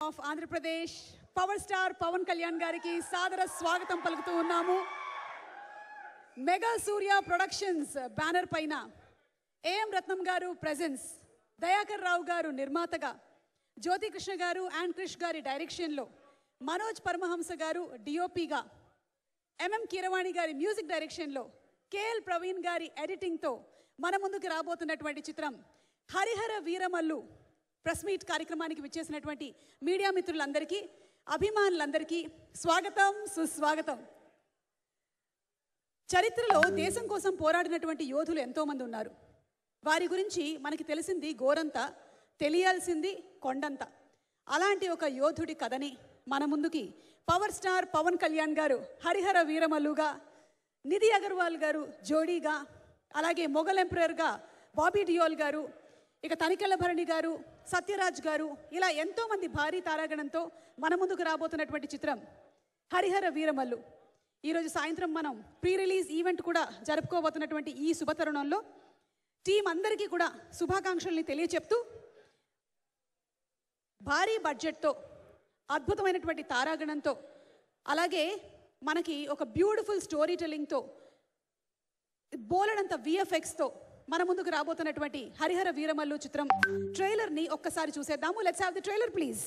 Of Andhra Pradesh power star Pawan Kalyan గారికి సాదర స్వాగతం పలుకుతూ ఉన్నాము. మెగా సూర్య ప్రొడక్షన్స్ బ్యానర్ పైన ఏఎం రత్నం గారు ప్రెజెన్స్, దయాకర్ రావు గారు నిర్మాతగా, జ్యోతి కృష్ణ గారు అండ్ క్రిష్ గారి డైరెక్షన్లో, మనోజ్ పరమహంస గారు డిఓపిగా, ఎంఎం కీరవాణి గారి మ్యూజిక్ డైరెక్షన్లో, కేఎల్ ప్రవీణ్ గారి ఎడిటింగ్తో మన ముందుకు రాబోతున్నటువంటి చిత్రం హరిహర వీరమల్లు. ప్రెస్ మీట్ కార్యక్రమానికి విచ్చేసినటువంటి మీడియా మిత్రులందరికీ, అభిమానులందరికీ స్వాగతం, సుస్వాగతం. చరిత్రలో దేశం కోసం పోరాడినటువంటి యోధులు ఎంతోమంది ఉన్నారు. వారి గురించి మనకి తెలిసింది గోరంత, తెలియాల్సింది కొండంత. అలాంటి ఒక యోధుడి కథని మన ముందుకి పవర్ స్టార్ పవన్ కళ్యాణ్ గారు హరిహర వీరమల్లుగా, నిధి అగర్వాల్ గారు జోడీగా, అలాగే మొఘల్ ఎంపరర్గా బాబీ డియోల్ గారు, ఇక తనికెళ్ళ భరణి గారు, సత్యరాజ్ గారు, ఇలా ఎంతోమంది భారీ తారాగణంతో మన ముందుకు రాబోతున్నటువంటి చిత్రం హరిహర వీరమల్లు. ఈరోజు సాయంత్రం మనం ప్రీ రిలీజ్ ఈవెంట్ కూడా జరుపుకోబోతున్నటువంటి ఈ శుభతరుణంలో టీం అందరికీ కూడా శుభాకాంక్షల్ని తెలియచెప్తూ, భారీ బడ్జెట్తో, అద్భుతమైనటువంటి తారాగణంతో, అలాగే మనకి ఒక బ్యూటిఫుల్ స్టోరీ టెల్లింగ్తో, బోలెడంత విఎఫ్ఎక్స్తో మన ముందుకు రాబోతున్నటువంటి హరిహర వీరమల్లు చిత్రం ట్రైలర్ని ఒక్కసారి చూసేద్దాము. Let's have the trailer please.